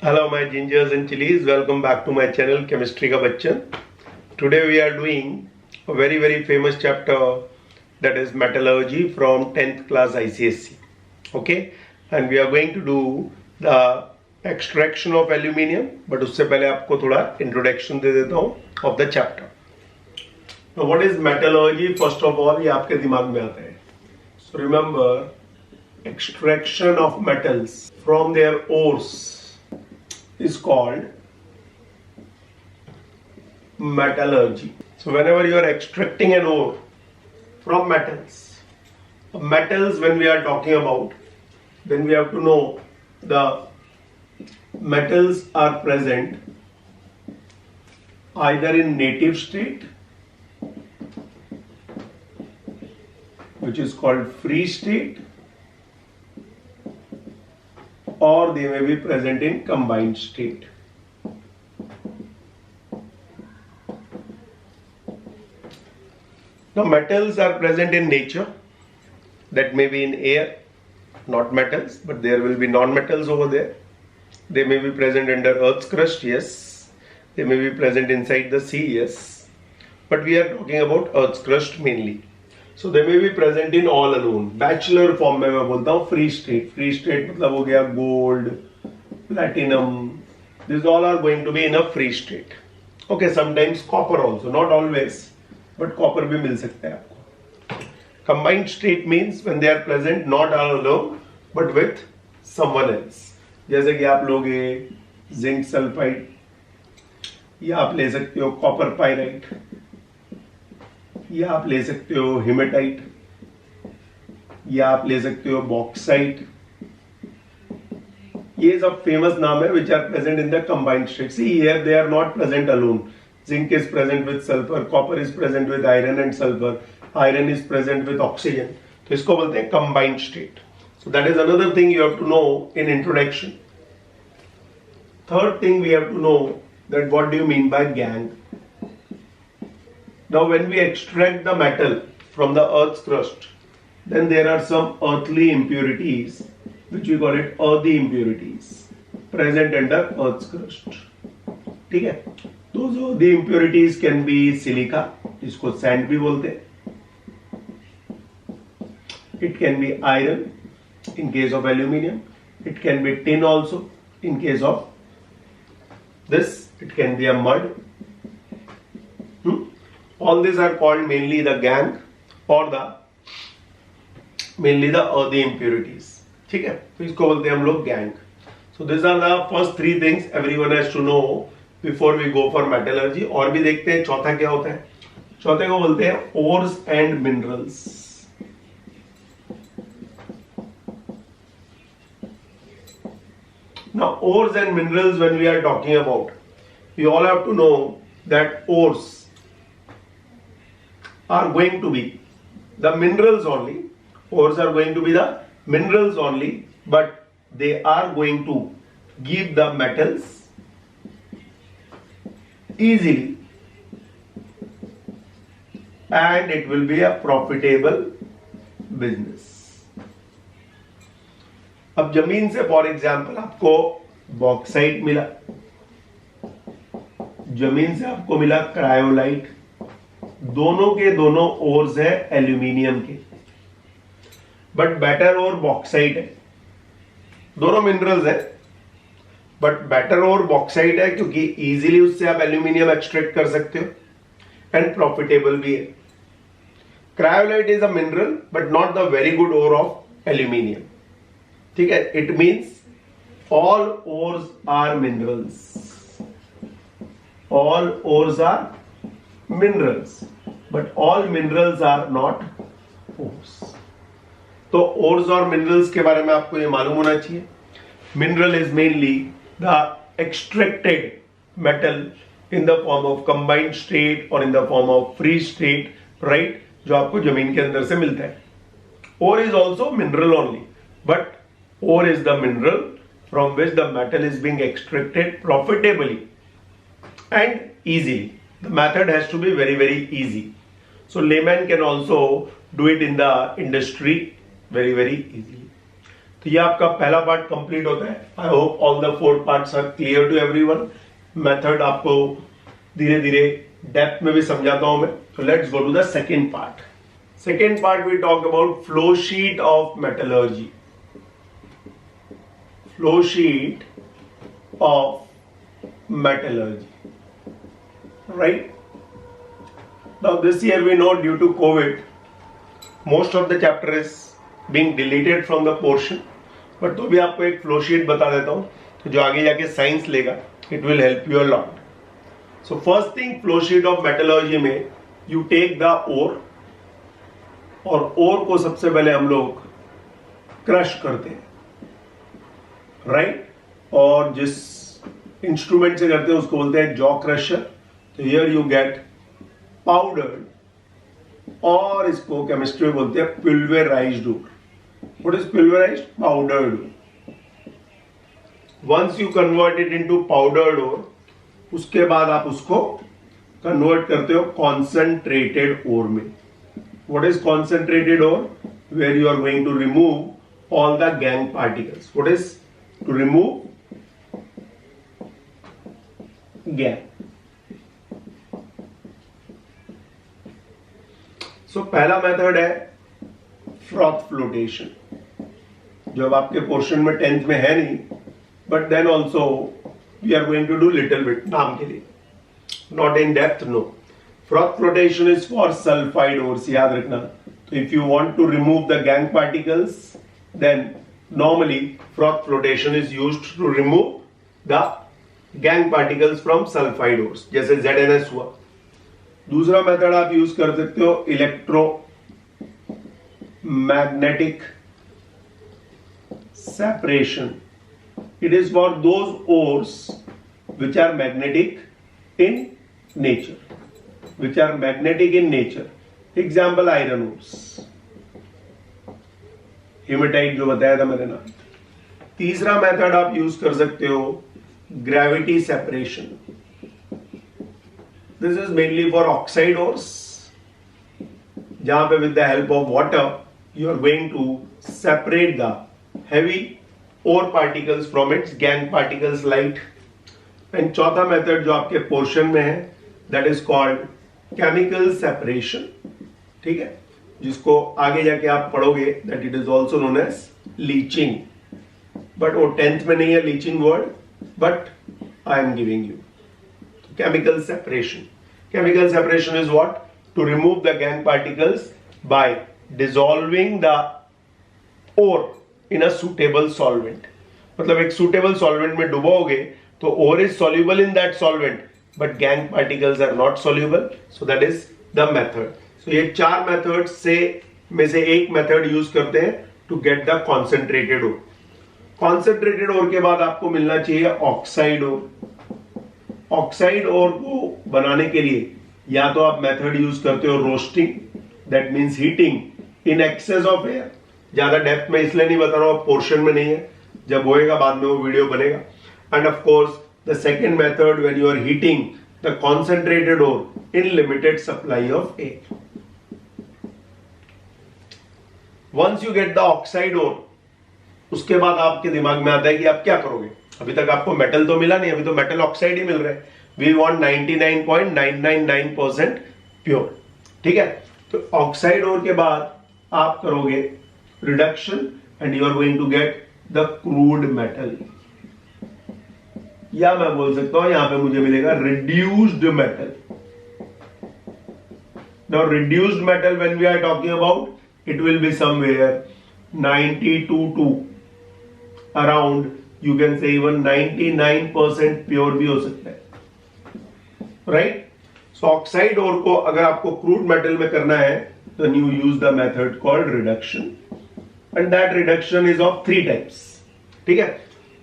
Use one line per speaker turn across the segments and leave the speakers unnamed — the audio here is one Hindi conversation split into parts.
Hello my gingers and chilies, welcome back to my channel Chemistry Ka Bachchan. Today we are doing a very famous chapter, that is metallurgy from 10th class ICSE. Okay, and we are going to do the extraction of aluminium, but उससे पहले आपको थोड़ा introduction दे देता हूँ of the chapter. Now what is metallurgy? First of all ये आपके दिमाग में आता है. So remember, extraction of metals from their ores is called metallurgy. So whenever you are extracting an ore from metals when we are talking about, then we have to know the metals are present either in native state, which is called free state, or they may be present in combined state. Now metals are present in nature, that may be in air, not metals, but there will be non-metals over there. They may be present under Earth's crust, yes. They may be present inside the sea, yes. But we are talking about Earth's crust mainly. So they may be present in all alone. Bachelor form में मैं बोलता हूँ फ्री स्टेट मतलब हो गया gold, platinum, this all are going to be in a free state. Okay, sometimes copper also, not always, but copper भी मिल सकता है आपको. Combined state means when they are present not all alone but with someone else. जैसे कि आप लोगे जिंक सल्फाइड, या आप ले सकते हो कॉपर पायराइट, या आप ले सकते हो हिमेटाइट, या आप ले सकते हो बॉक्साइट. ये सब फेमस नाम है which are present in the combined state. See here they are not present alone. Zinc is present with sulphur, copper is present with iron and sulphur, iron is present with oxygen. तो इसको बोलते हैं combined state. So that is another thing you have to know in introduction. Third thing we have to know that what do you mean by gangue. Now when we extract the metal from the earth's crust, then there are some earthly impurities, which we call it earthy impurities, present under earth's crust. ठीक है, those earthy impurities can be silica, जिसको sand भी बोलते हैं. It can be iron in case of aluminium. It can be tin also in case of this. It can be a mud. All these are called mainly the gangue or the mainly the earthy impurities. ठीक है, तो इसको बोलते हैं हम लोग gangue. So these are the first three things everyone has to know before we go for metallurgy. और भी देखते हैं चौथा क्या होता है. चौथे को बोलते हैं ores and minerals. Now ores and minerals, when we are talking about, we all have to know that ores are going to be the minerals only. Ores are going to be the minerals only, but they are going to give the metals easily, and it will be a profitable business. अब जमीन से फॉर एग्जाम्पल आपको बॉक्साइट मिला, जमीन से आपको मिला क्रायोलाइट. दोनों के दोनों ओर्स है एल्यूमिनियम के, बट बेटर और बॉक्साइट है. दोनों मिनरल्स है, बट बेटर और बॉक्साइट है क्योंकि इजीली उससे आप एल्यूमिनियम एक्सट्रैक्ट कर सकते हो एंड प्रॉफिटेबल भी है. Cryolite is a mineral but not the very good ore of aluminium. ठीक है, it means all ores are minerals. All ores are minerals, but all minerals are not ores. तो ores और minerals के बारे में आपको ये मालूम होना चाहिए. Mineral is mainly the extracted metal in the form of combined state or in the form of free state, right? जो आपको जमीन के अंदर से मिलता है. Ore is also mineral only, but ore is the mineral from which the metal is being extracted profitably and easily. The method has to be very easy. So layman can also do it in the industry very easily. तो ये आपका पहला पार्ट कंप्लीट होता है. I hope all the 4 parts are clear to everyone. Method आपको धीरे धीरे डेप्थ में भी समझाता हूं मैं. तो let's go to the second part. Second part we talk about flow sheet of metallurgy. Flow sheet of metallurgy, right? Now this year we know due to COVID most of the chapter is being deleted from the portion, but तो भी आपको एक फ्लो शीट बता देता हूँ तो जो आगे जाके साइंस लेगा it will help you a lot. So first thing, flow sheet of metallurgy में you take the ore, और ore को सबसे पहले हम लोग क्रश करते हैं, राइट? और जिस इंस्ट्रूमेंट से करते हैं उसको बोलते हैं जॉ क्रशर. तो हियर यू गेट पाउडर्ड, और इसको केमिस्ट्री में बोलते हैं pulverised ore. What is pulverised? Powdered ore. Once you convert it into powdered ore, उसके बाद आप उसको कन्वर्ट करते हो कॉन्सेंट्रेटेड ओर में. What is concentrated ore? Where you are going to remove all the gangue particles. What is to remove gangue. So पहला मेथड है फ्रॉथ फ्लोटेशन, जो अब आपके पोर्शन में 10th में है नहीं, but then also we are going to do little bit, नाम के लिए, not in depth. No, froth flotation is for sulphide ores, याद रखना. तो if you want to remove the gangue particles, then normally froth flotation is used to remove the gangue particles from sulphide ores, जैसे ZNS हुआ. दूसरा मेथड आप यूज कर सकते हो electromagnetic separation. It is for those ores which are magnetic in nature, which are magnetic in nature. Example iron ores, hematite जो बताया था मैंने ना. तीसरा मेथड आप यूज कर सकते हो gravity separation. This is mainly for oxide ores, जहां पे with the help of water you are going to separate the heavy ore particles from its gangue particles light. And चौथा मेथड जो आपके पोर्शन में है, that is called chemical separation. ठीक है, जिसको आगे जाके आप पढ़ोगे, that it is also known as leaching. But वो 10th में नहीं है leaching word, but I am giving you. Chemical separation. Chemical separation is what? To remove the gang particles by dissolving the ore in a suitable solvent. मतलब एक suitable solvent में डुबोगे तो ore is soluble in that solvent, but gang particles are not soluble. So that is the method. So ये 4 methods से में से एक method use करते हैं to get the concentrated ore. Concentrated ore के बाद आपको मिलना चाहिए oxide ore. ऑक्साइड ओर को बनाने के लिए या तो आप मेथड यूज करते हो roasting, that means heating in excess of air. ज्यादा डेप्थ में इसलिए नहीं बता रहा हूं, पोर्शन में नहीं है, जब होएगा बाद में वो वीडियो बनेगा. And of course the second method when you are heating the concentrated ore in limited supply of air. Once you get the oxide ore, उसके बाद आपके दिमाग में आता है कि आप क्या करोगे. अभी तक आपको मेटल तो मिला नहीं, अभी तो मेटल ऑक्साइड ही मिल रहा है. We want 99.999% pure. ठीक है, तो ऑक्साइड ओर के बाद आप करोगे reduction and you are going to get the crude metal, या मैं बोल सकता हूं यहां पे मुझे मिलेगा reduced metal. Now reduced metal when we are talking about, it will be somewhere 92 to around, you can say even 99% pure भी हो सकता है, राइट? सो ऑक्साइड ओर को अगर आपको क्रूड मेटल में करना है, then you use the method called reduction, and that reduction is of 3 types. ठीक है,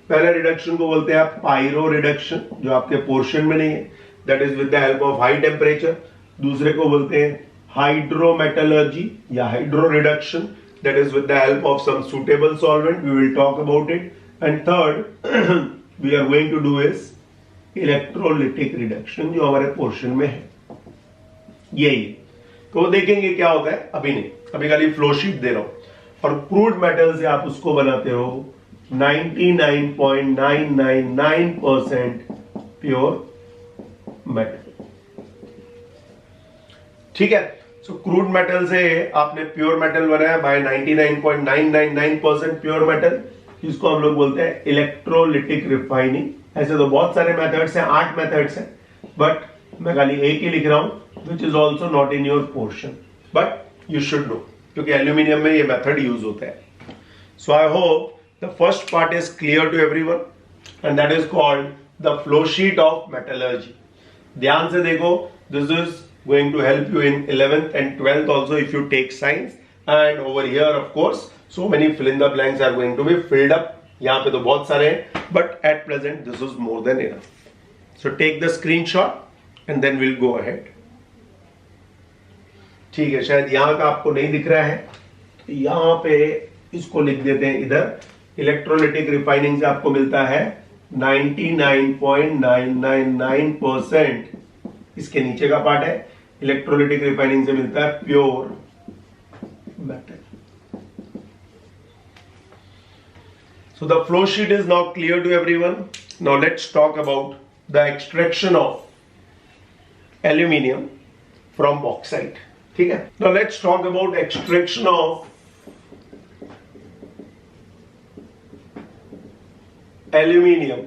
पहले रिडक्शन को बोलते हैं आप पायरो रिडक्शन, जो आपके पोर्शन में नहीं है, that is with the help of high temperature. दूसरे को बोलते हैं हाइड्रोमेटलर्जी या hydro reduction, that is with the help of some suitable solvent. We will talk about it. And third we are going to do is electrolytic reduction, जो हमारे पोर्शन में है. यही तो देखेंगे क्या होता है, अभी नहीं, अभी खाली फ्लो शीट दे रहा हूं. और क्रूड मेटल से आप उसको बनाते हो 99.999% प्योर मेटल। ठीक है, सो क्रूड मेटल से आपने प्योर मेटल बनाया बाय 99.999% प्योर मेटल, इसको हम लोग बोलते हैं इलेक्ट्रोलिटिक रिफाइनिंग। ऐसे तो बहुत सारे मेथड्स हैं, 8 मेथड्स हैं, बट मैं खाली एक ही लिख रहा हूं, which is also not in your portion, but you should know, क्योंकि एल्यूमिनियम में ये मेथड यूज होता है। So I hope the first part is clear to everyone and that is called the flow sheet of metallurgy. ध्यान से देखो, this is going to help you in 11th and 12th also if you take science, and over here of course so many fill in the blanks are going to be filled up. यहाँ पे तो बहुत सारे हैं, but at present this is more than enough. So take the screenshot and then we'll go ahead. ठीक है, शायद यहाँ का आपको नहीं दिख रहा है, यहाँ पे इसको लिख देते हैं इधर। इलेक्ट्रोलिटिक रिफाइनिंग से आपको मिलता है 99.999%, इसके नीचे का पार्ट है। इलेक्ट्रोलिटिक रिफाइनिंग से मिलता है pure metal. So the flow sheet is now clear to everyone. Now let's talk about the extraction of aluminium from bauxite. ठीक है, now let's talk about extraction of aluminium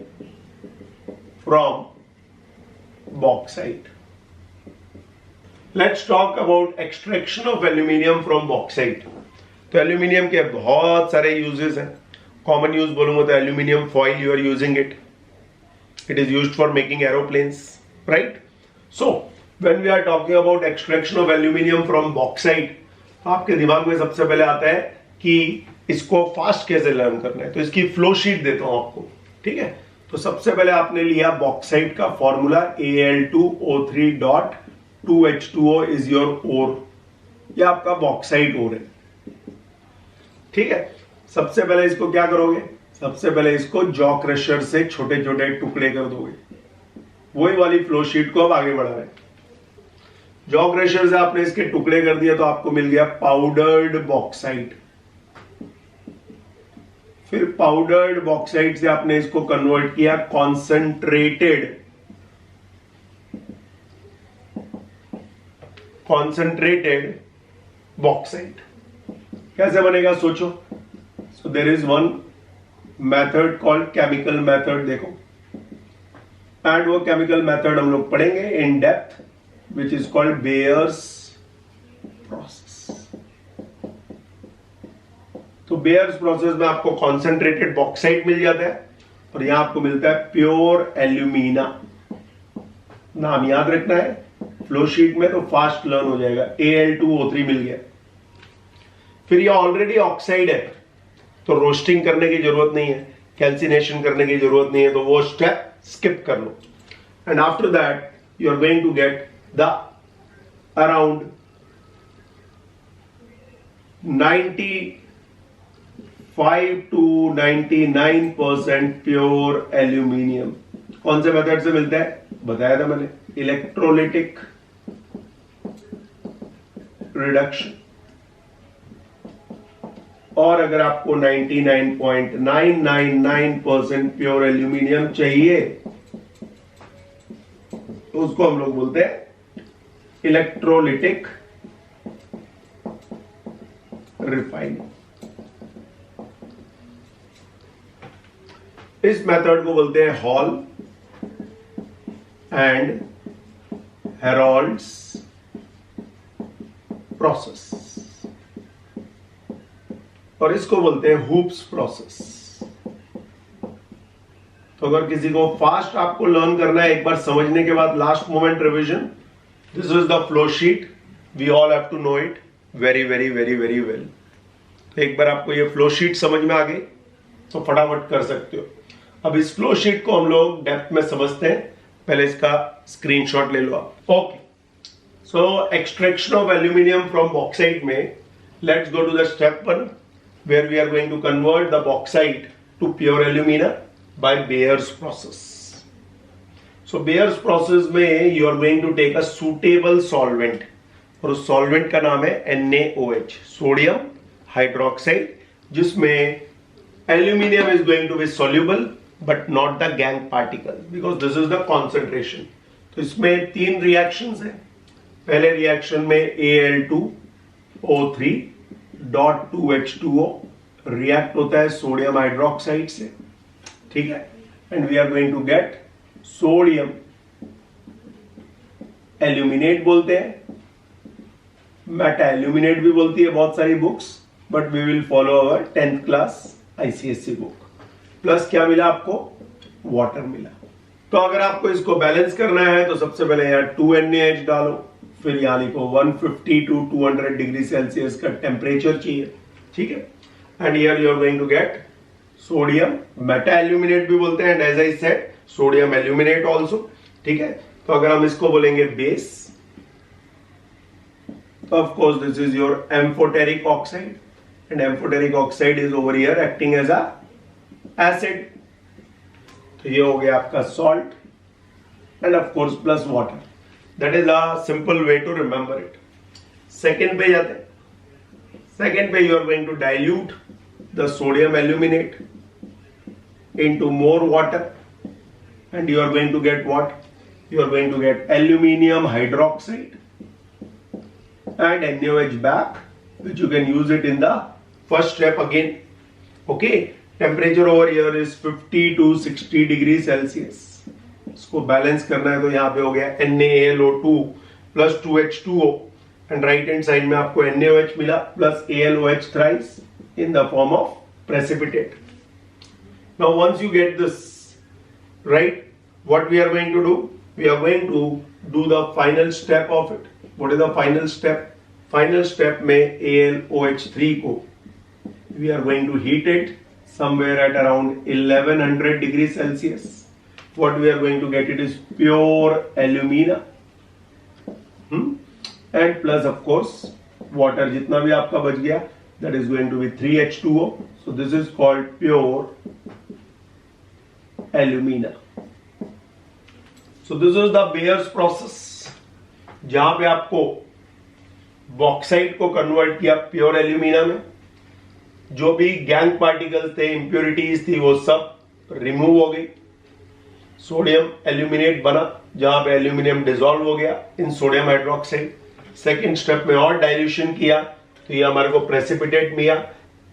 from bauxite. Let's talk about extraction of aluminium from bauxite. तो एल्यूमिनियम के बहुत सारे यूजेस हैं। कॉमन यूज बोलूंगा तो aluminium foil you are using it is used for making aeroplanes, right? So when we are talking about extraction of aluminium from bauxite, आपके दिमाग में सबसे पहले आता है कि इसको फास्ट कैसे लर्न करना है। तो इसकी फ्लो शीट देता हूं आपको, ठीक है? तो सबसे पहले आपने लिया बॉक्साइट का फॉर्मूला Al2O3.2H2O इज योर ओर, यह आपका बॉक्साइट ओर है, ठीक है? सबसे पहले इसको क्या करोगे? सबसे पहले इसको जॉ क्रशर से छोटे छोटे टुकड़े कर दोगे। वही वाली फ्लो शीट को अब आगे बढ़ा रहे हैं। जॉ क्रशर से आपने इसके टुकड़े कर दिया तो आपको मिल गया पाउडर्ड बॉक्साइट। फिर पाउडर्ड बॉक्साइट से आपने इसको कन्वर्ट किया कॉन्सेंट्रेटेड बॉक्साइट। कैसे बनेगा सोचो। So there is one method called chemical method, देखो, एंड वो केमिकल मेथड हम लोग पढ़ेंगे in depth, which is called Bayer's process. तो बेयर्स प्रोसेस में आपको कॉन्सेंट्रेटेड बॉक्साइट मिल जाता है और यहां आपको मिलता है प्योर एल्यूमिना। नाम याद रखना है फ्लो शीट में, तो फास्ट लर्न हो जाएगा। Al2O3 मिल गया। फिर ये ऑलरेडी ऑक्साइड है तो रोस्टिंग करने की जरूरत नहीं है, कैल्सिनेशन करने की जरूरत नहीं है, तो वो स्टेप स्किप कर लो। And after that you are going to get the around 95 to 99% pure aluminium. कौन से मेथड से मिलता है? बताया था मैंने, इलेक्ट्रोलिटिक रिडक्शन। और अगर आपको 99.999% प्योर एल्यूमिनियम चाहिए तो उसको हम लोग बोलते हैं इलेक्ट्रोलिटिक रिफाइनिंग। इस मेथड को बोलते हैं हॉल एंड हेरोल्ड्स प्रोसेस, और इसको बोलते हैं हुप्स प्रोसेस। तो अगर किसी को फास्ट आपको लर्न करना है, एक बार समझने के बाद last moment revision, this is the flow sheet, we all have to know it very very very very well. एक बार आपको ये फ्लो शीट समझ में आ गई तो फटाफट कर सकते हो। अब इस फ्लो शीट को हम लोग डेप्थ में समझते हैं, पहले इसका स्क्रीनशॉट ले लो आप। Okay, so extraction of aluminium from bauxite में let's go to the step 1 where we are going to convert the bauxite to pure alumina by Bayer's process. So Bayer's process में you are going to take a suitable solvent, और उस solvent का नाम है NaOH, सोडियम हाइड्रोक्साइड, जिसमें aluminium is going to be soluble but not the gangue particle because this is the concentration. तो इसमें 3 रिएक्शंस हैं। पहले रिएक्शन में Al2O3 डॉट 2H2O रिएक्ट होता है सोडियम हाइड्रोक्साइड से, ठीक है, and we are going to get sodium aluminate बोलते हैं, मेटा एल्यूमिनेट भी बोलती है बहुत सारी books, but we will follow our 10th class ICSE book. Plus क्या मिला आपको? वाटर मिला। तो अगर आपको इसको बैलेंस करना है तो सबसे पहले यहाँ 2NaH डालो, फिर यहाँ लिखो 150 to 200 डिग्री सेल्सियस का टेम्परेचर चाहिए, ठीक है, and here you are going to get sodium meta aluminate भी बोलते हैं, and as I said sodium aluminate also, ठीक है। तो अगर हम इसको बोलेंगे बेस, तो of course this is your amphoteric oxide, and amphoteric oxide is over here acting as a acid. तो ये हो गया आपका salt, and of course plus water. That is a simple way to remember it. Second पे जाते हैं। सेकेंड पे you are going to dilute the sodium aluminate into more water, and you are going to get what? You are going to get aluminium hydroxide and NaOH back, which you can use it in the first step again. Okay, temperature over here is 50 to 60 degree Celsius. इसको बैलेंस करना है तो यहाँ पे हो गया NaAlO2 plus 2H2O, and right hand side में आपको NaOH मिला plus AlOH thrice in the form of precipitate. Now once you get this right, what we are going to do? We are going to do the final step of it. What is the final step? Final step में AlOH3 को we are going to heat it somewhere at around 1100 degrees Celsius. What we are going to get it is pure alumina, and plus of course water जितना भी आपका बच गया, that is going to be 3H2O. So this is called pure alumina. So this is the Bayer's process, जहां पे आपको बॉक्साइट को कन्वर्ट किया प्योर एल्यूमिना में, जो भी गैंग पार्टिकल्स थे, इंप्योरिटीज थी, वो सब रिमूव हो गई, सोडियम एल्यूमिनेट बना, जहां पे एल्यूमिनियम डिसॉल्व हो गया इन सोडियम हाइड्रोक्साइड। सेकेंड स्टेप में और डाइल्यूशन किया तो ये हमारे को प्रेसिपिटेट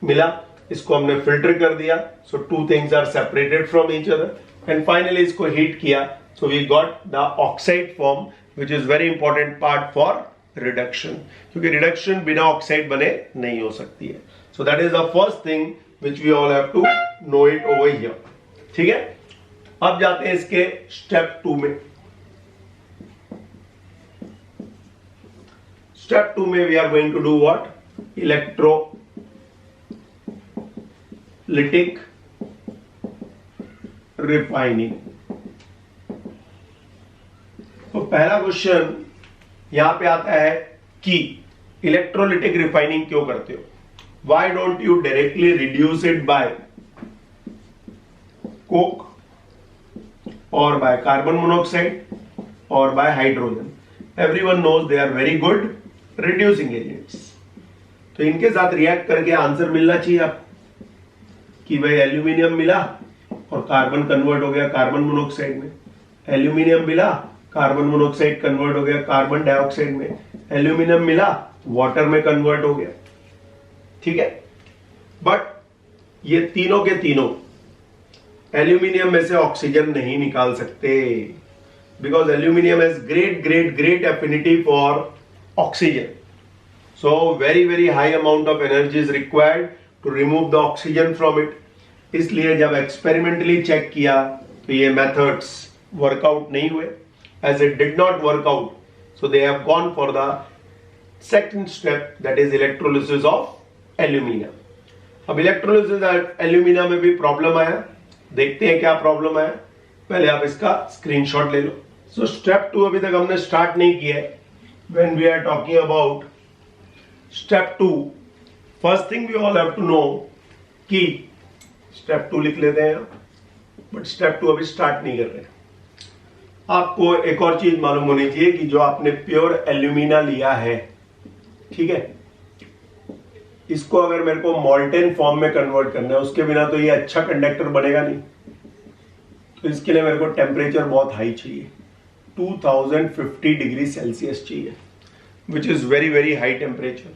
मिला, इसको हमने फिल्टर कर दिया, so 2 things are separated from each other, and finally इसको हीट किया, so we got the oxide form, which is very important part for reduction, क्योंकि रिडक्शन बिना ऑक्साइड बने नहीं हो सकती है। So that is the first thing which we all have to know it over here, ठीक है। अब जाते हैं इसके स्टेप 2 में। स्टेप 2 में we are going to do what? Electrolytic refining. तो पहला क्वेश्चन यहां पे आता है कि इलेक्ट्रोलिटिक रिफाइनिंग क्यों करते हो? Why don't you directly reduce it by coke और बाय कार्बन मोनोऑक्साइड और by hydrogen? Everyone knows they are very good reducing agents. तो इनके साथ रिएक्ट करके आंसर मिलना चाहिए आपको कि भाई एल्यूमिनियम मिला और कार्बन कन्वर्ट हो गया कार्बन मोनोऑक्साइड में, एल्यूमिनियम मिला कार्बन मोनोऑक्साइड कन्वर्ट हो गया कार्बन डाइऑक्साइड में, एल्यूमिनियम मिला वाटर में कन्वर्ट हो गया, ठीक है। बट ये तीनों के तीनों एल्यूमिनियम में से ऑक्सीजन नहीं निकाल सकते, because aluminium has great affinity for oxygen, so very high amount of energy is required to remove the oxygen from it. इसलिए जब एक्सपेरिमेंटली चेक किया तो ये मेथड्स वर्कआउट नहीं हुए, as it did not work out, so they have gone for the second step, that is electrolysis of alumina. अब इलेक्ट्रोलिसिस एल्यूमिना में भी प्रॉब्लम आया, देखते हैं क्या प्रॉब्लम आया। पहले आप इसका स्क्रीनशॉट ले लो। सो स्टेप 2 अभी तक हमने स्टार्ट नहीं किया है। When we are talking about step 2, first thing we all have to know कि स्टेप 2 लिख लेते हैं, बट स्टेप 2 अभी स्टार्ट नहीं कर रहे। आपको एक और चीज मालूम होनी चाहिए कि जो आपने प्योर एल्यूमिना लिया है, ठीक है, इसको अगर मेरे को मॉल्टेन फॉर्म में कन्वर्ट करना है, उसके बिना तो ये अच्छा कंडक्टर बनेगा नहीं। तो इसके लिए मेरे को टेम्परेचर बहुत हाई चाहिए, 2050 डिग्री सेल्सियस चाहिए, which is very very high temperature.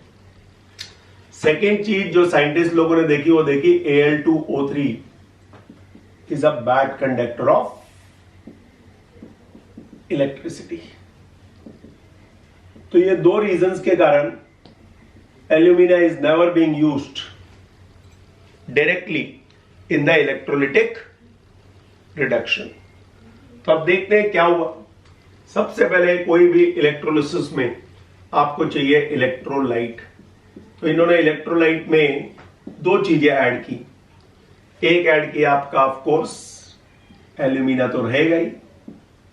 Second चीज जो साइंटिस्ट लोगों ने देखी वो देखी Al2O3 is a bad conductor of electricity. तो ये दो रीजंस के कारण alumina is never being used directly in the electrolytic reduction. तो अब देखते हैं क्या हुआ। सबसे पहले कोई भी इलेक्ट्रोलिसिस में आपको चाहिए इलेक्ट्रोलाइट। तो इन्होंने इलेक्ट्रोलाइट में दो चीजें ऐड की। एक ऐड किया आपका ऑफ कोर्स एल्यूमिना तो रहेगा ही,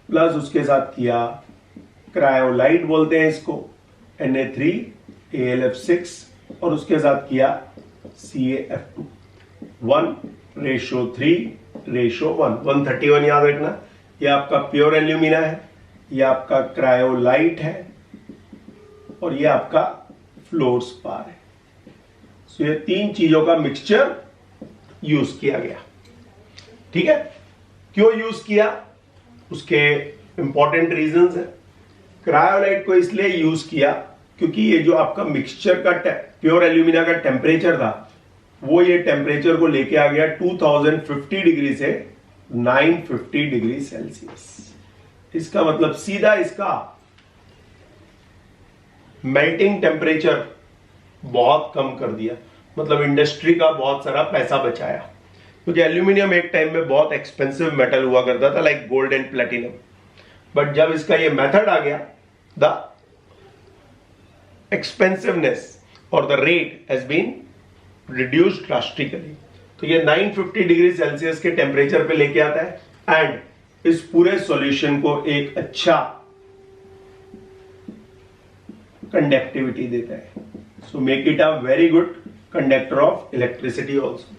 प्लस उसके साथ किया क्रायोलाइट बोलते हैं इसको, Na3AlF6, और उसके साथ किया CaF2, 1:3:1, 131 याद रखना। ये आपका प्योर एल्यूमिना है, ये आपका क्रायोलाइट है, और ये आपका फ्लोरस्पार है। सो ये तीन चीजों का मिक्सचर यूज किया गया। ठीक है, क्यों यूज किया उसके इंपॉर्टेंट रीजंस है। क्रायोलाइट को इसलिए यूज किया क्योंकि ये जो आपका मिक्सचर का प्योर एल्यूमिना का टेम्परेचर था, वो ये टेम्परेचर को लेके आ गया 2050 डिग्री से 950 डिग्री सेल्सियस। इसका मतलब सीधा इसका मेल्टिंग टेम्परेचर बहुत कम कर दिया, मतलब इंडस्ट्री का बहुत सारा पैसा बचाया। क्योंकि एल्यूमिनियम एक टाइम में बहुत एक्सपेंसिव मेटल हुआ करता था, like gold and platinum. But जब इसका ये मेथड आ गया, द एक्सपेंसिवनेस और the rate has been reduced drastically. तो ये 950 डिग्री सेल्सियस के टेम्परेचर पे लेके आता है एंड इस पूरे सॉल्यूशन को एक अच्छा कंडक्टिविटी देता है। So make it a very good conductor of electricity also.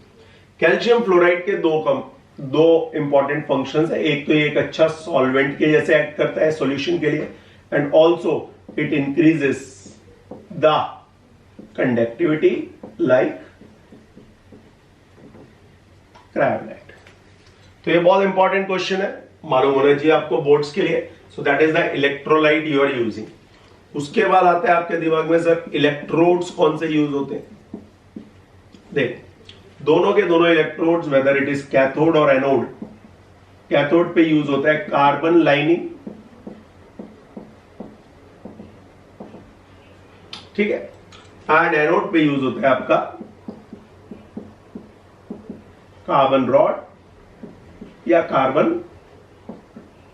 Calcium fluoride के दो इंपॉर्टेंट फंक्शंस है। एक तो ये एक अच्छा सॉल्वेंट के जैसे एक्ट करता है सॉल्यूशन के लिए, and also it increases the conductivity like cryolite. तो ये बहुत इंपॉर्टेंट क्वेश्चन है, मालूम होना चाहिए आपको बोर्ड्स के लिए। So that is the electrolyte you are using. उसके बाद आता है आपके दिमाग में सर इलेक्ट्रोड्स कौन से यूज होते हैं। देख, दोनों के दोनों electrodes whether it is cathode और एनोड, कैथोड पे यूज होता है कार्बन लाइनिंग, ठीक है, एंड एनोड पे यूज होता है आपका कार्बन रॉड या कार्बन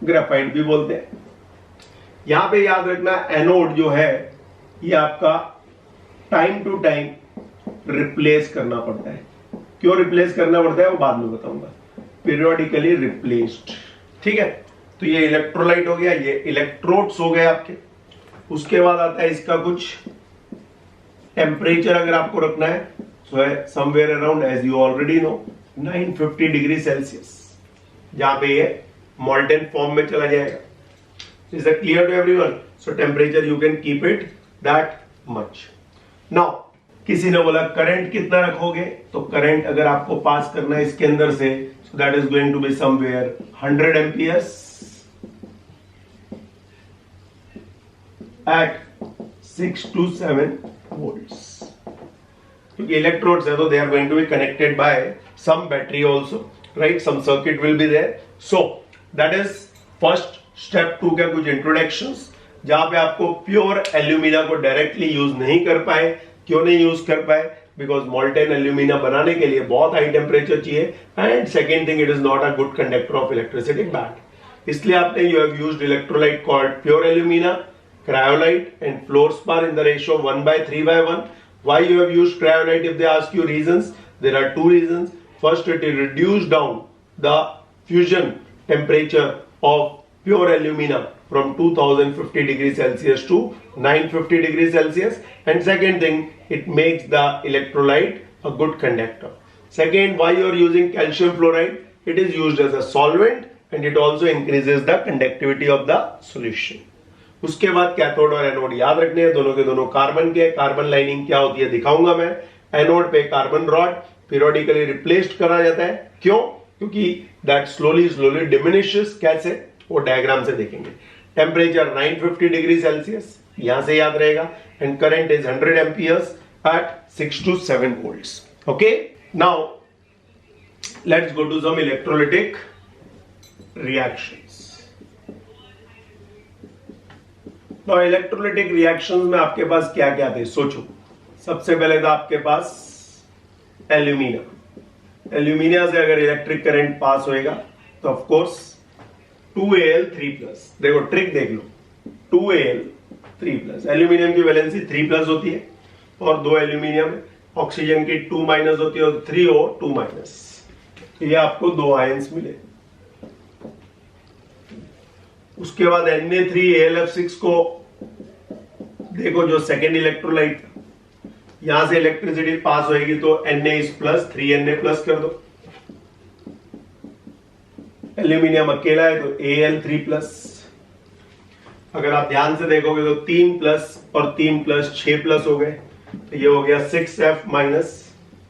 ग्रेफाइट भी बोलते हैं। यहां पे याद रखना एनोड जो है ये आपका टाइम टू टाइम रिप्लेस करना पड़ता है। क्यों रिप्लेस करना पड़ता है वो बाद में बताऊंगा। पीरियोडिकली रिप्लेस्ड, ठीक है। तो ये इलेक्ट्रोलाइट हो गया, ये इलेक्ट्रोड्स हो गए आपके। उसके बाद आता है इसका कुछ टेम्परेचर अगर आपको रखना है, सो है somewhere around as you already know 950 degree Celsius, जहां पे ये मॉल्टेन फॉर्म में चला जाएगा। Is that clear to everyone? So temperature you can keep it that much. Now किसी ने बोला करंट कितना रखोगे, तो करंट अगर आपको पास करना है इसके अंदर से, so that is going to be somewhere 100 amperes at 6 to 7 volts. क्योंकि इलेक्ट्रोड्स है तो they are going to be connected by some battery also, right? Some circuit will be there. So that is first step 2 के कुछ इंट्रोडक्शंस, जहां पे आपको प्योर एल्यूमिना को डायरेक्टली यूज नहीं कर पाए। क्यों नहीं यूज कर पाए? बिकॉज मॉल्टेन एल्यूमिना बनाने के लिए बहुत हाई टेम्परेचर चाहिए, and second thing it is not a good conductor of electricity bad. इसलिए आपने you have used electrolyte called pure alumina, cryolite and fluorspar in the ratio 1:3:1. Why you have used cryolite? If they ask you reasons, there are two reasons. First, it reduced down the fusion temperature of pure alumina from 2050 degrees Celsius to 950 degrees Celsius, and second thing, it makes the electrolyte a good conductor. Second, why you are using calcium fluoride? It is used as a solvent and it also increases the conductivity of the solution. उसके बाद कैथोड और एनोड याद रखने हैं, दोनों के दोनों कार्बन के। कार्बन लाइनिंग क्या होती है दिखाऊंगा मैं, एनोड पे कार्बन रॉड पीरियोडिकली रिप्लेस्ड करा जाता है। क्यों? क्योंकि दैट स्लोली डिमिनिशेस। कैसे? वो डायग्राम से देखेंगे। टेम्परेचर 950 डिग्री सेल्सियस, यहां से याद रहेगा, and current is 100 amperes at 6 to 7 volts. Okay, now let's go to some electrolytic reactions. Now electrolytic reactions में आपके पास क्या क्या थे? सोचो। सबसे पहले था आपके पास एल्यूमिनियम। एल्यूमिनियम से अगर इलेक्ट्रिक करंट पास होएगा तो ऑफ कोर्स 2Al3+। देखो ट्रिक देख लो, 2Al3+। एल्यूमिनियम की वैलेंसी 3+ होती है और 2 एल्यूमिनियम, ऑक्सीजन की 2- होती है और 3O 2-। ये आपको 2 आयंस मिले। उसके बाद Na3AlF6 को देखो, जो सेकेंड इलेक्ट्रोलाइट, यहां से इलेक्ट्रिसिटी पास होएगी तो Na+ 3Na+ कर दो। एल्यूमिनियम अकेला है तो Al3+। अगर आप ध्यान से देखोगे तो 3+ और 3+ 6+ हो गए, तो ये हो गया 6F-।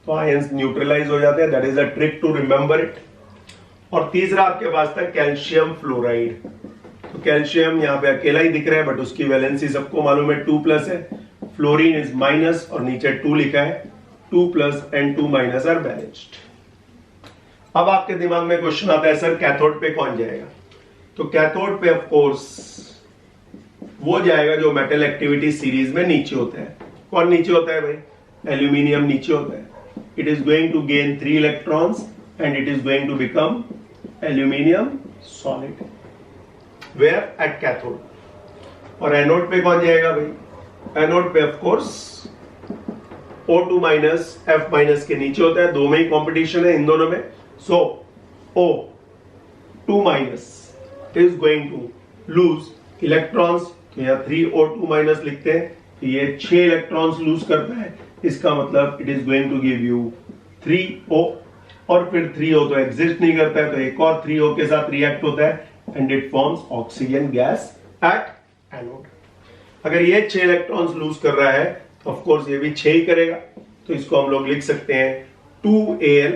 तो आयंस न्यूट्रलाइज हो जाते हैं। That is a trick to remember it. और तीसरा आपके पास था कैल्शियम फ्लोराइड। तो कैल्शियम यहाँ पे अकेला ही दिख रहा है, बट उसकी वैलेंसी सबको मालूम है 2+ है। फ्लोरीन इज माइनस और नीचे 2 लिखा है। 2+ एंड 2- आर बैलेंस्ड। अब आपके दिमाग में क्वेश्चन आता है, सर कैथोड पे कौन जाएगा? तो कैथोड पे ऑफ कोर्स वो जाएगा जो मेटल एक्टिविटी सीरीज में नीचे होता है। कौन नीचे होता है भाई? एल्यूमिनियम नीचे होता है। It is going to gain 3 electrons and it is going to become aluminium solid. Where? At cathode. और एनोड पे कौन जाएगा भाई? एनोड पे ऑफ कोर्स O2- F- के नीचे होता है। दो में ही कॉम्पिटिशन है इन दोनों में। So O2- is going to lose electrons. तो यहां 3O2- लिखते हैं, तो ये 6 इलेक्ट्रॉन्स लूज करता है। इसका मतलब it is going to give you 3O। और फिर 3O तो एग्जिस्ट नहीं करता है, तो एक और 3O के साथ रिएक्ट होता है and it forms oxygen gas at anode. अगर ये 6 इलेक्ट्रॉन्स लूज कर रहा है तो ऑफ कोर्स ये भी 6 ही करेगा। तो इसको हम लोग लिख सकते हैं 2Al,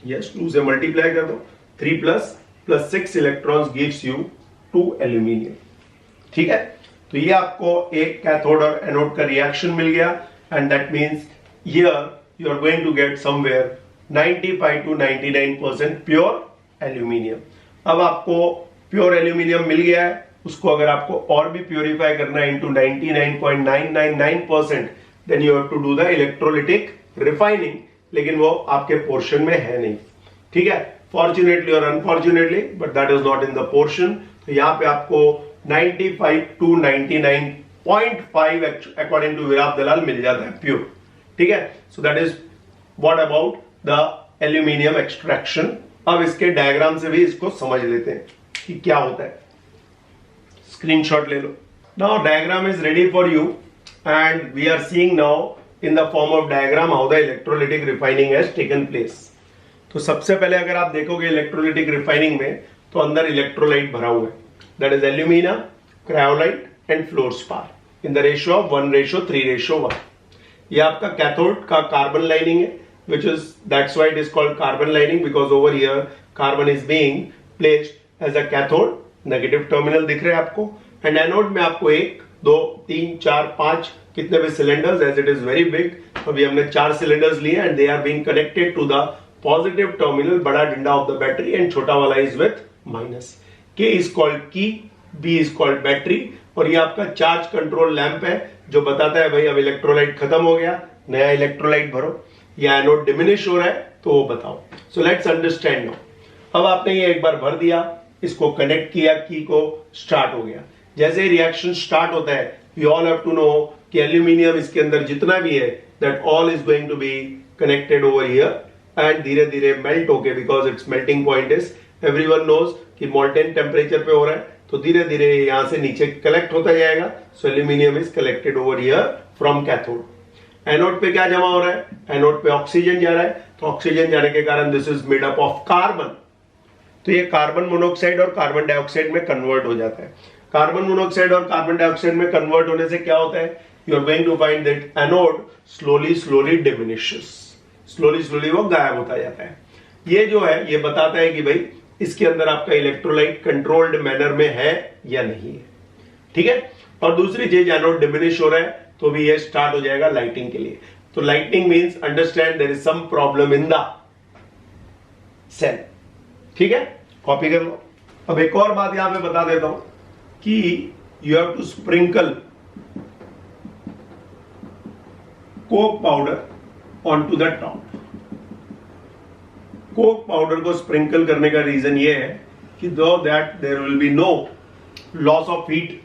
यस 2 से मल्टीप्लाई कर दो, 3+ 6 इलेक्ट्रॉन्स गिव्स यू 2 एल्यूमिनियम। ठीक है, तो ये आपको एक कैथोड और एनोड का रिएक्शन मिल गया and that means here you are going to get somewhere 95 to 99% pure aluminium. अब आपको प्योर एल्यूमिनियम मिल गया है, उसको अगर आपको और भी प्योरीफाई करना है into 99.999%, then you have to do the electrolytic refining, लेकिन वो आपके पोर्शन में है नहीं। ठीक है, फॉर्चुनेटली और unfortunately, but that is not in the portion. तो यहां पे आपको 95 to 99.5 अकॉर्डिंग टू विराट दलाल मिल जाता है प्योर। ठीक है, so that is what about the aluminium extraction. अब इसके डायग्राम से भी इसको समझ लेते हैं कि क्या होता है। स्क्रीनशॉट ले लो। Now diagram is ready for you and we are seeing now in the form of diagram how the electrolytic refining has taken place. तो सबसे पहले अगर आप देखोगे इलेक्ट्रोलिटिक रिफाइनिंग में, तो अंदर इलेक्ट्रोलाइट भरा हुआ है, that is alumina, cryolite and fluorspar in the ratio of 1:3:1। ये आपका कैथोड का कार्बन लाइनिंग है, which is that's why it is called carbon lining, because over here carbon is being placed as a cathode, negative terminal दिख रहे हैं आपको, and anode में आपको 1 2 3 4 5 कितने भी cylinders, as it is very big, अभी हमने 4 सिलेंडर्स लिए and they are being connected to the positive terminal, बड़ा डंडा of the battery and छोटा वाला is with minus. K is called key, B is called battery, और ये आपका चार्ज कंट्रोल लैंप है जो बताता है भाई अब इलेक्ट्रोलाइट खत्म हो गया, नया इलेक्ट्रोलाइट भरो, या एनोड डिमिनिश हो रहा है तो वो बताओ। So let's understand now. अब आपने ये एक बार भर दिया, इसको कनेक्ट किया, की को स्टार्ट हो गया। जैसे ही रिएक्शन स्टार्ट होता है, we all have to know कि एल्यूमिनियम इसके अंदर जितना भी है that all is going to be connected over here and धीरे धीरे मेल्ट होके, because it's melting point is everyone knows कि मोल्टेन टेम्परेचर पे हो रहा है, तो धीरे धीरे यहां से नीचे कलेक्ट होता जाएगा। So aluminium is collected over here from cathode. Anode पे क्या जमा हो रहा है? एनोड पे ऑक्सीजन जा रहा है, तो ऑक्सीजन जाने के कारण this is made up of carbon, तो ये कार्बन मोनोऑक्साइड और कार्बन डाइऑक्साइड में कन्वर्ट हो जाता है। कार्बन मोनोऑक्साइड और कार्बन डाइऑक्साइड में कन्वर्ट होने से क्या होता है? You are going to find that anode slowly diminishes, slowly वो गायब होता जाता है। ये जो है ये बताता है कि भाई इसके अंदर आपका इलेक्ट्रोलाइट कंट्रोल्ड मैनर में है या नहीं है, ठीक है। और दूसरी चीज, एनोड डिमिनिश हो रहा है तो भी ये स्टार्ट हो जाएगा लाइटिंग के लिए। तो lighting means understand there is some problem in the cell, ठीक है, कॉपी कर लो। अब एक और बात यहां पे बता देता हूं कि you have to sprinkle coke powder on to the top. Coke powder को स्प्रिंकल करने का रीजन ये है कि दो that there will be no loss of heat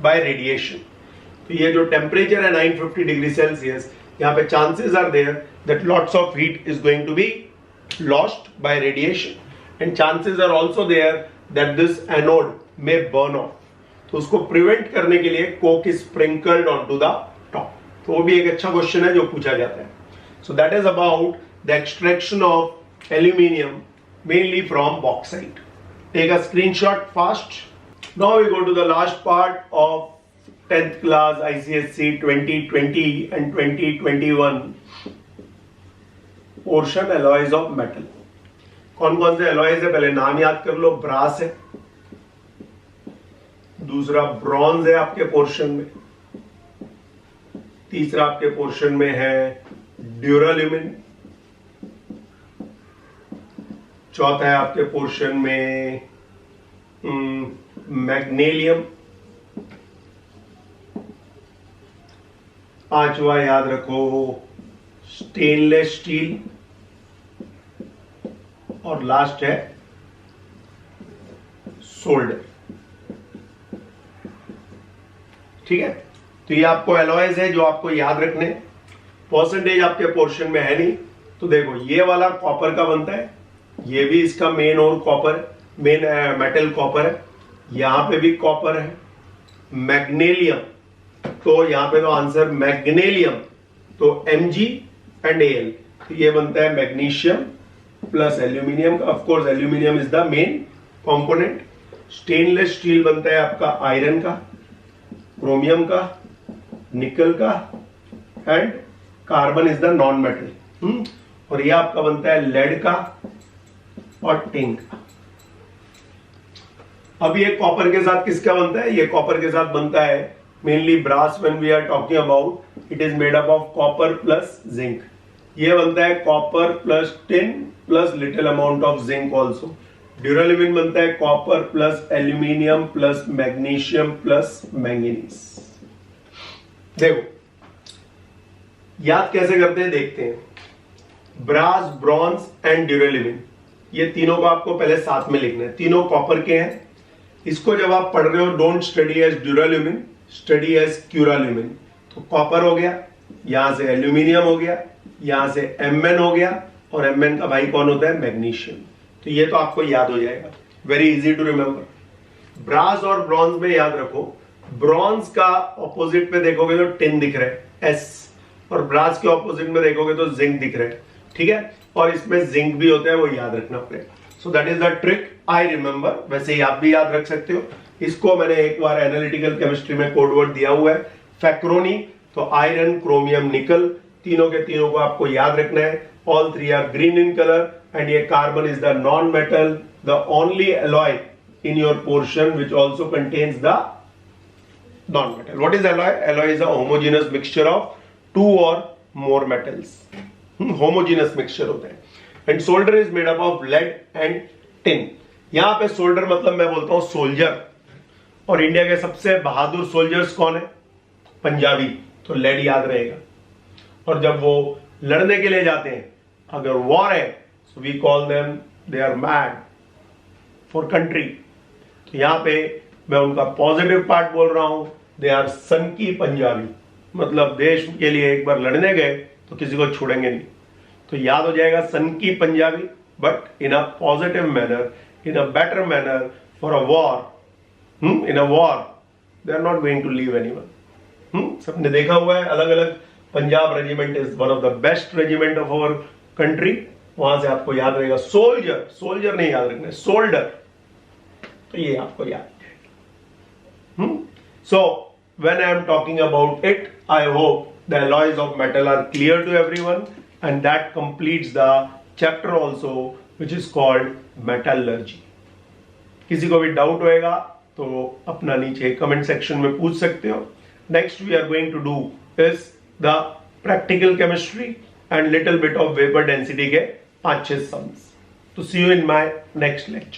by radiation. तो ये जो टेम्परेचर है 950 डिग्री सेल्सियस, यहां पे chances are there that lots of heat is going to be lost by radiation and chances are also there that this anode may burn off. तो उसको प्रिवेंट करने के लिए coke is sprinkled on to the top. तो वो भी एक अच्छा क्वेश्चन है जो पूछा जाता है। So that is about the extraction of aluminium mainly from bauxite. Take a screenshot fast. Now we go to the last part of 10th class ICSE 2020 and 2021 portion alloys of metal। कौन कौन से alloys है पहले नाम याद कर लो। ब्रास है, दूसरा ब्रॉन्ज है आपके पोर्शन में, तीसरा आपके पोर्शन में है ड्यूराल्यूमिन, चौथा है आपके पोर्शन में मैग्नीशियम, पांचवा याद रखो स्टेनलेस स्टील, और लास्ट है सोल्डर, ठीक है। तो ये आपको एलॉयज है जो आपको याद रखने। परसेंटेज आपके पोर्शन में है नहीं, तो देखो ये वाला कॉपर का बनता है, ये भी इसका मेन और कॉपर, मेन मेटल कॉपर है, यहां पे भी कॉपर है। मैग्नीशियम, तो यहां पे तो आंसर मैग्नीशियम, तो Mg एंड Al, तो ये बनता है magnesium plus aluminium. Of course aluminium is the main component. Stainless steel बनता है आपका आयरन का, क्रोमियम का, निकल का, and carbon is the non metal. और ये आपका बनता है लेड का और टिन का। अब ये कॉपर के साथ किसका बनता है? ये कॉपर के साथ बनता है mainly brass. When we are talking about it is made up of copper plus zinc. ये बनता है copper plus tin plus little amount of zinc also. Duralumin बनता है copper plus aluminium plus magnesium plus manganese. देखो याद कैसे करते हैं देखते हैं। ब्रास, ब्रॉन्ज एंड ड्यूराल्यूमिन, ये तीनों को आपको पहले साथ में लिखना है। तीनों कॉपर के हैं। इसको जब आप पढ़ रहे हो don't study as duralumin, study as curalumin. तो कॉपर हो गया, यहां से एल्यूमिनियम हो गया, यहां से Mn हो गया, और Mn का भाई कौन होता है? मैग्नीशियम। तो ये तो आपको याद हो जाएगा, very easy to remember. Brass और ब्रॉन्ज में याद रखो, ब्रॉन्ज का ऑपोजिट में देखोगे तो टिन दिख रहा है S, और ब्रास के ऑपोजिट में देखोगे तो जिंक दिख रहा है, ठीक है। और इसमें जिंक भी होता है, वो याद रखना पड़ेगा। सो that is the trick I remember. वैसे ही आप भी याद रख सकते हो। इसको मैंने एक बार एनालिटिकल केमिस्ट्री में कोड वर्ड दिया हुआ है, फैक्रोनी। तो आयरन, क्रोमियम, निकल, तीनों के तीनों को आपको याद रखना है। All three are green in colour and ये carbon is the non metal, the only alloy in your portion which also contains the non-metal. What is alloy? Alloy is a homogeneous mixture of two or more metals. Homogeneous mixture होता है. And solder is made up of lead and tin. यहाँ पे solder मतलब मैं बोलता हूँ सोल्जर। और इंडिया के सबसे बहादुर सोल्जर्स कौन है? पंजाबी। तो लेड याद रहेगा। और जब वो लड़ने के लिए जाते हैं, अगर वॉर है, so we call them they are mad for country. तो यहां पे मैं उनका पॉजिटिव पार्ट बोल रहा हूं, दे आर सन की पंजाबी, मतलब देश के लिए एक बार लड़ने गए तो किसी को छोड़ेंगे नहीं। तो याद हो जाएगा सन की Punjabi, but in a positive manner, in a better manner for a war. In a war they are not going to leave anyone. सबने देखा हुआ है, अलग अलग Punjab regiment is one of the best regiment of our country. वहां से आपको याद रहेगा सोल्जर, सोल्जर नहीं याद रखना, सोल्डर। तो ये आपको याद है। सो when I am talking about it, I hope the alloys of metal are clear to everyone, and that completes the chapter also, which is called metallurgy. किसी को भी डाउट होएगा तो अपना नीचे कमेंट सेक्शन में पूछ सकते हो. Next we are going to do is the practical chemistry and little bit of vapour density के 5-6 सम्स. तो see you in my next lecture.